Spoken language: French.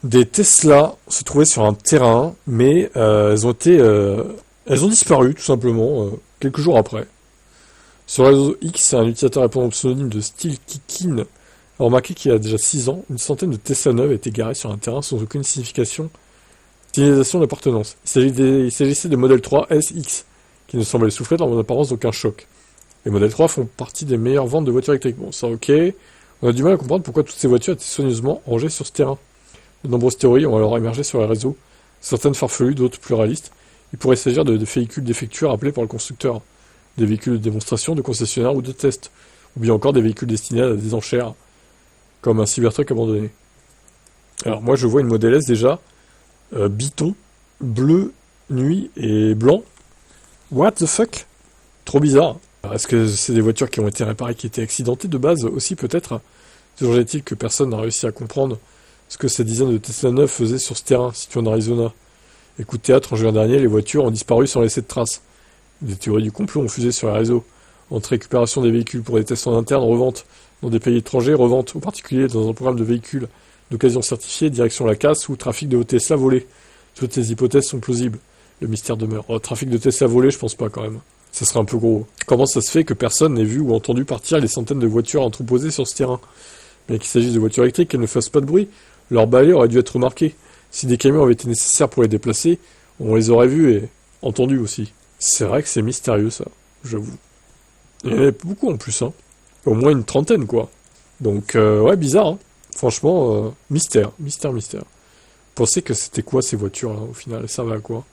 Des Tesla se trouvaient sur un terrain, mais elles ont disparu tout simplement quelques jours après. Sur le réseau X, un utilisateur répondant au pseudonyme de Steel Kikin a remarqué qu'il y a déjà 6 ans, une centaine de Tesla neuves étaient garées sur un terrain sans aucune signalisation d'appartenance. Il s'agissait de Model 3 SX, qui ne semblaient souffrir en apparence d'aucun choc. Les Model 3 font partie des meilleures ventes de voitures électriques. Bon, ça ok. On a du mal à comprendre pourquoi toutes ces voitures étaient soigneusement rangées sur ce terrain. De nombreuses théories ont alors émergé sur les réseaux, certaines farfelues, d'autres plus réalistes. Il pourrait s'agir de véhicules défectueux rappelés par le constructeur, des véhicules de démonstration, de concessionnaires ou de test, ou bien encore des véhicules destinés à des enchères, comme un Cybertruck abandonné. Alors moi je vois une Model S déjà, biton, bleu, nuit et blanc. What the fuck? Trop bizarre. Alors, est-ce que c'est des voitures qui ont été réparées, qui étaient accidentées de base aussi peut-être? Toujours est-il que personne n'a réussi à comprendre ce que ces dizaines de Tesla 9 faisaient sur ce terrain situé en Arizona. Et coup de théâtre, en juin dernier, les voitures ont disparu sans laisser de traces. Des théories du complot ont fusé sur les réseaux. Entre récupération des véhicules pour des tests en interne, revente dans des pays étrangers, revente, en particulier dans un programme de véhicules d'occasion certifié, direction la casse ou trafic de Tesla volés. Toutes ces hypothèses sont plausibles. Le mystère demeure. Oh, trafic de Tesla volés, je pense pas quand même. Ça serait un peu gros. Comment ça se fait que personne n'ait vu ou entendu partir les centaines de voitures entreposées sur ce terrain? Bien qu'il s'agisse de voitures électriques, qu'elles ne fassent pas de bruit, leur balai aurait dû être remarqué. Si des camions avaient été nécessaires pour les déplacer, on les aurait vus et entendus aussi. C'est vrai que c'est mystérieux ça, j'avoue. Il y en avait beaucoup en plus, hein. Au moins une trentaine, quoi. Donc, ouais, bizarre, hein. Franchement, mystère, mystère, mystère. Vous pensez que c'était quoi ces voitures-là, au final? Ça va à quoi?